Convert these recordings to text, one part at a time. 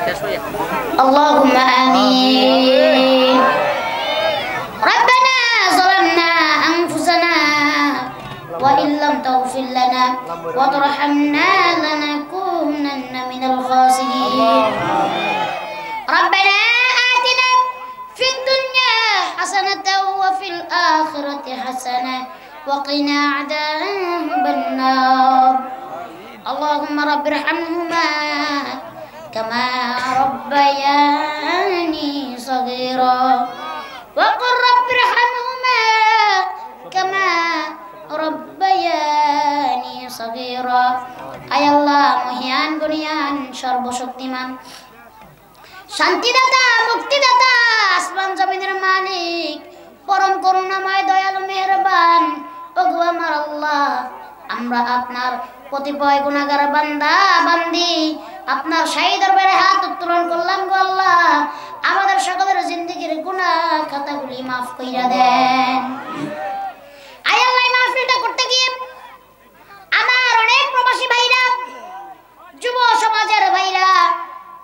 اللهم آمين ربنا ظلمنا أنفسنا وإن لم تغفر لنا وترحمنا لنكونن من الخاسرين ربنا آتنا في الدنيا حسنة وفي الآخرة حسنة وقنا عذاب النار اللهم رب ارحمهما كما ربياني صغيرا وقل رب ارحمهما كما ربياني صغيرا আয় আল্লাহ মহিয়ান গুণিয়ান সর্বশক্তিমান শান্তিদাতা মুক্তিদাতা আসমান জমিনের মালিক পরম করুণাময় দয়ালু মেহেরবান ওগো আমার আল্লাহ আমরা আপনার কতিপয় গুনাহগার বান্দা বান্দি আপনার শাহী দরবারে হাত উত্তোলন করলাম গো আল্লাহ আমাদের সকলের জিন্দেগীর গুনাহ খাতাগুলি maaf কইরা দেন আয় আল্লাহ এই মাহফিলটা করতে গিয়ে আমার অনেক প্রবাসী ভাইরা যুব সমাজের ভাইরা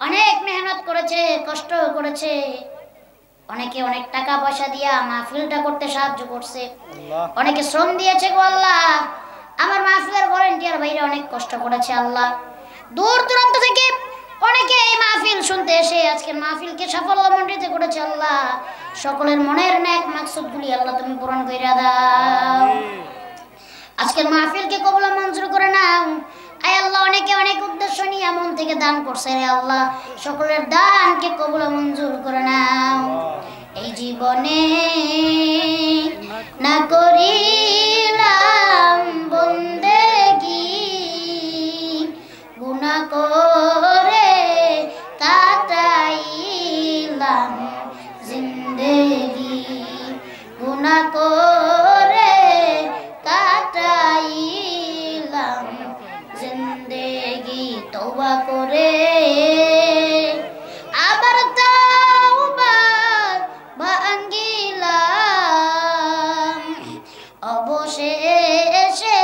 অনেক মেহনত করেছে কষ্ট করেছে অনেকে অনেক টাকা পয়সা দিয়া মাহফিলটা করতে সাহায্য করছে অনেকে শ্রম দিয়েছে গো আল্লাহ আমার মাহফিলের ভলান্টিয়ার ভাইরা অনেক কষ্ট করেছে আল্লাহ দূর দূরান্ত থেকে অনেকে এই মাহফিল শুনতে এসে আজকের মাহফিলকে সাফল্যমণ্ডিত করেছে আল্লাহ সকলের মনের নেক মাকসুদগুলি আল্লাহ তুমি পূরণ কইরা দাও আজকের মাহফিলকে কবুল মঞ্জুর করে নাও আয় আল্লাহ অনেকে অনেক উদ্দেশ্য নিয়ে মন থেকে দান করছে রে আল্লাহ সকলের দানকে কবুল মঞ্জুর করে নাও এই জীবনে না করিলাম বন্দেগি গুনাহ করে কাটাইলাম জিন্দেগি গুনাহ করে কাটাইলাম জিন্দেগি তওবা করে আবার তওবা ভাঙ্গিলাম অবশেষে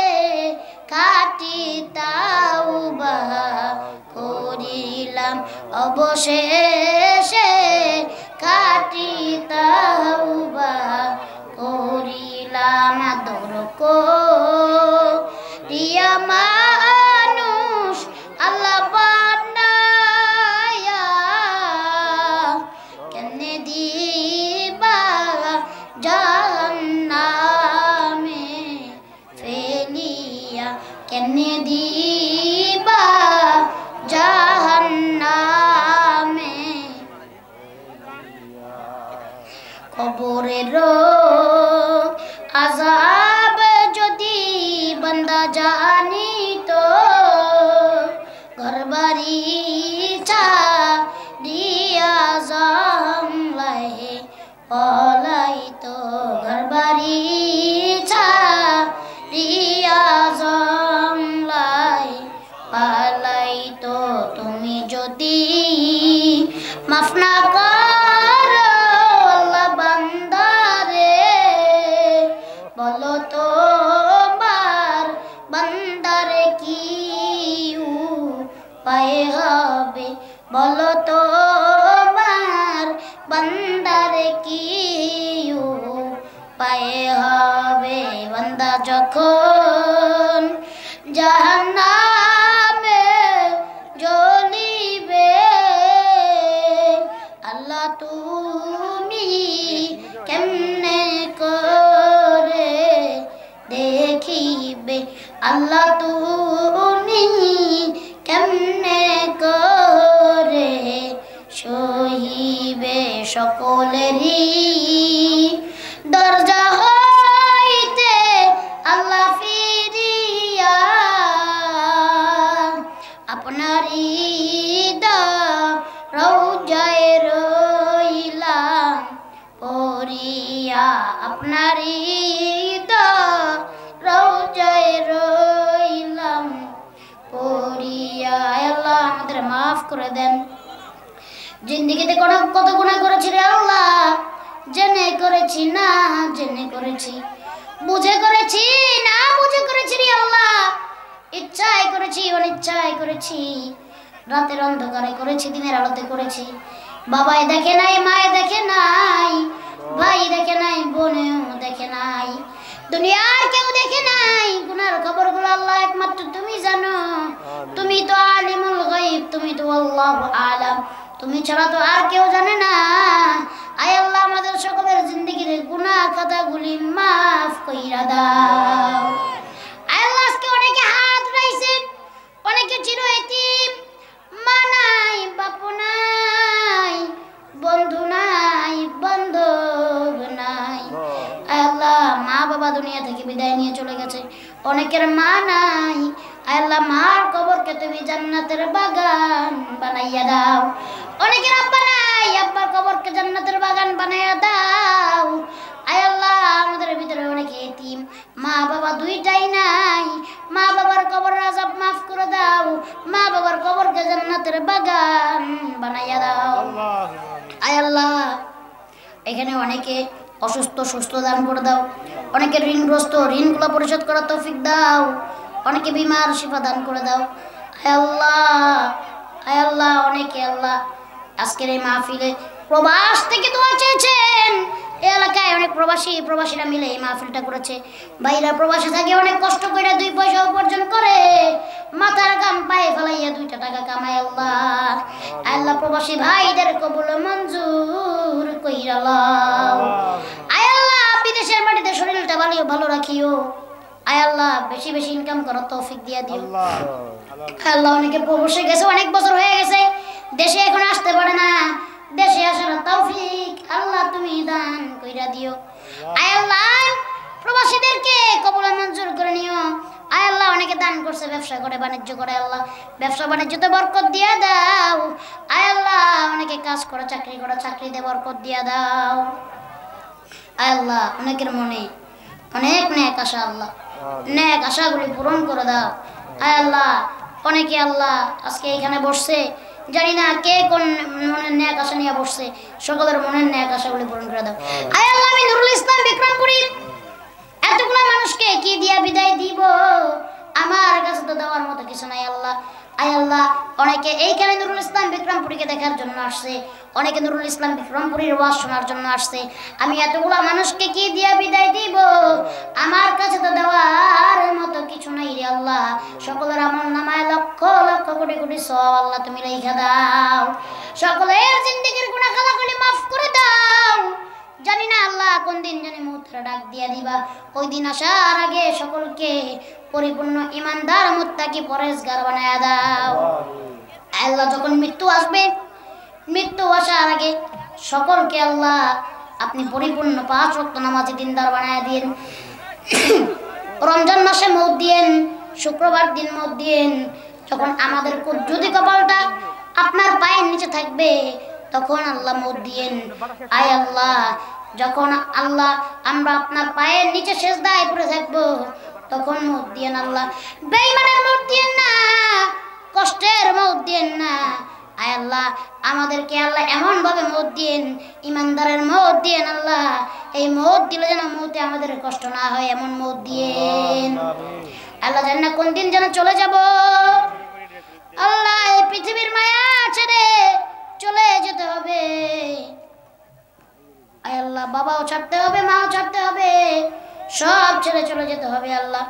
খাঁটি তওবা করিলাম অবশেষে খাঁটি তওবা করিলাম আদর করিয়া মানুষ আল্লাহ বানায়া কেনে দিবা জাহান্নামে ফেলিয়া কেনে দিবা জাহান্নামে কবরের আযাব যদি বান্দা জানিতো ঘরবাড়ি ছাড়িয়া জংলায় পলাইতো ঘরবাড়ি ছাড়িয়া জংলায় পালাইতো তুমি যদি মাফ না করো আল্লাহ বান্দারে বলো তো বান্দারে কি উপায় হবে বলো তো বান্দারে কি উপায় হবে বান্দা যখন জাহান্নামে জ্বলিবে আল্লাহ তুমি কেমনে করে দেখিবে আল্লাহ তুমি কেমনে করে সহিবে সকলেরই দরজা হইতে আল্লাহ ফিরিয়া আপনারই রওজায় রইলাম পড়িয়া আপনারই রওজায় রইলাম পড়িয়া আল্লাহ আমাদের মাফ করে দেন জিন্দেগিতে কত গুনাহ করেছি রে আল্লাহ জেনে করেছি না জেনে করেছি বুঝে করেছি না বুঝে করেছি রে আল্লাহ ইচ্ছায় করেছি অনিচ্ছায় করেছি রাতের অন্ধকারে করেছি, দিনের আলোতে করেছি। বাবাই দেখে নাই, মায়ে দেখে নাই, ভাই দেখে নাই, বোনেও দেখে নাই, দুনিয়ার কেউ দেখে নাই। গুনার খবরগুলো আল্লাহ একমাত্র তুমি জানো। তুমি তো আলিমুল গায়ব, তুমি তো আল্লাহু আলাম, তুমি ছাড়া তো আর কেউ জানে না। আয় আল্লাহ, আমাদের সকলের জিন্দেগির গুনাহ খাতাগুলি মাফ কইরা দাও। আয় আল্লাহ, আজকে অনেকে হাত উঠাইছে, অনেকে চির এতিম, মা নাই, বাপু নাই, বন্ধু নাই, বান্ধব নাই। আয় আল্লাহ, মা বাবা দুনিয়া থেকে বিদায় নিয়ে চলে গেছে, অনেকের মা নাই। আয় আল্লাহ, মার কবরকে তুমি জান্নাতের বাগান বানাইয়া দাও। অনেকের আব্বা নাই, আব্বার কবরকে জান্নাতের বাগান বানাইয়া দাও। আয় আল্লাহ, আমাদের ভিতরে অনেকে এতিম, মা বাবা দুইটাই নাই, মা বাবার কবরের আযাব মাফ করে দাও, মা বাবার কবরকে জান্নাতের বাগান বানাইয়া দাও। আয় আল্লাহ, এখানে অনেকে অসুস্থ, সুস্থ দান করে দাও। অনেকে ঋণগ্রস্ত, ঋণগুলো পরিশোধ করার তৌফিক দাও। অনেকে বিমার শিফা দান করে দাও। আয় আল্লাহ, আয় আল্লাহ, অনেকে আল্লাহ আজকের এই মাহফিলে প্রবাস থেকে দোয়া চেয়েছেন। এই এলাকায় অনেক প্রবাসীরা মিলে এই মাহফিলটা করেছে। ভাইরা প্রবাসে থাকে, অনেক কষ্ট করে 2 পয়সা উপার্জন করে, মাথার ঘাম পায়ে ফেলাইয়া 2টা টাকা কামায়। আল্লাহ, আল্লাহ প্রবাসী ভাইদের কবুল মঞ্জুর কইরা লও। আয় আল্লাহ, বিদেশের মাটিতে শরীরটা ভালো রাখিও। আয় আল্লাহ, বেশি বেশি ইনকাম করার তৌফিক দিয়া দিও। আল্লাহ, অনেকে প্রবাসে গেছে, অনেক বছর হয়ে গেছে, দেশে এখন আসতে পারে না, দেশে আসার তৌফিক আল্লাহ তুমি দান কইরা দিও। আয় আল্লাহ, প্রবাসীদেরকে কবুল মঞ্জুর করে নিও। আয় আল্লাহ, অনেকে দান করছে, ব্যবসা করে, বাণিজ্য করে, আল্লাহ ব্যবসা বাণিজ্যতে বরকত দিয়া দাও। আয় আল্লাহ, অনেকে কাজ করে, চাকরি করে, চাকরিতে বরকত দিয়া দাও। আয় আল্লাহ, অনেকের মনে অনেক নেক আশা, আল্লাহ নেক আশাগুলি পূরণ করে দাও। আয় আল্লাহ, অনেকে আল্লাহ আজকে এখানে বসছে, জানি না কে কোন মনের নেক আশা নিয়ে বসছে, সকলের মনের নেক আশাগুলি পূরণ করে দাও। আয় আল্লাহ, আমি নুরুল ইসলাম বিক্রমপুরী এতগুলা মানুষকে কি দিয়া বিদায় দিব? আমার কাছে তো দেওয়ার মতো কিছু নাই আল্লাহ। আয় আল্লাহ, অনেকে এইখানে নুরুল ইসলাম বিক্রমপুরীকে দেখার জন্য আসছে, অনেকে নুরুল ইসলাম বিক্রমপুরীর ওয়াজ শোনার জন্য আসছে। আমি এতগুলা মানুষকে কি দিয়া বিদায় দিব? আমার কাছে তো দেওয়ার মতো কিছু নাই রে আল্লাহ। সকলের আমল নামায় লক্ষ লক্ষ কোটি কোটি সওয়াব আল্লাহ তুমি রেখে দাও। সকলের জিন্দেগির গুনাহ খাতাগুলি মাফ করে দাও। জানি না আল্লাহ কোন দিন জানি মুহূর্তে ডাক দিয়া দিবা, ওই দিন আসার আগে সকলকে পরিপূর্ণ ইমানদার মুত্তাকি পরেজগার বানায়া দাও। আল্লাহ, যখন মৃত্যু আসবে, মৃত্যু আসার আগে সকলকে আল্লাহ আপনি পরিপূর্ণ 5 ওয়াক্ত নামাজি দিনদার বানায়া দিন। রমজান মাসে মওত দিয়েন, শুক্রবার দিন মওত দিয়েন। যখন আমাদের যদি কপালটা আপনার পায়ের নিচে থাকবে, তখন আল্লাহ মওত দিয়েন। আয় আল্লাহ, যখন আল্লাহ আমরা আপনার পায়ের নিচে সেজদায় পড়ে থাকবো, তখন মওত দিয়েন আল্লাহ। বেঈমানের মওত দিয়েন না, কষ্টের মওত দিয়েন না। আয় আল্লাহ, আমাদেরকে আল্লাহ এমন ভাবে মওত দিয়েন, ইমানদারের মওত দিয়েন আল্লাহ। এই মওত দিলে যেন মওতে আমাদের কষ্ট না হয়, এমন মওত দিয়েন আল্লাহ। জানি না কোন দিন যেন চলে যাব আল্লাহ, এই পৃথিবীর মায়া ছেড়ে চলে যেতে হবে। আয় আল্লাহ, বাবাও ছাড়তে হবে, মাও ছাড়তে হবে, সব ছেড়ে চলে যেতে হবে আল্লাহ।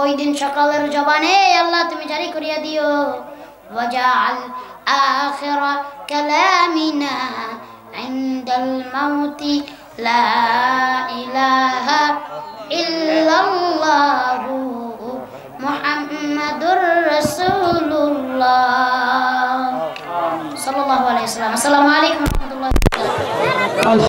ওই দিন সকালের জবানে আল্লাহ তুমি জারি করিয়া দিও, ওয়াজআল আখিরা কালামিনা ইনদাল মাউতি লা ইলাহা ইল্লাল্লাহু মুহাম্মাদুর রাসূলুল্লাহ সাল্লাল্লাহু আলাইহি ওয়াসাল্লাম। আসসালামু আলাইকুম ওয়া রাহমাতুল্লাহি ওয়া বারাকাতুহু।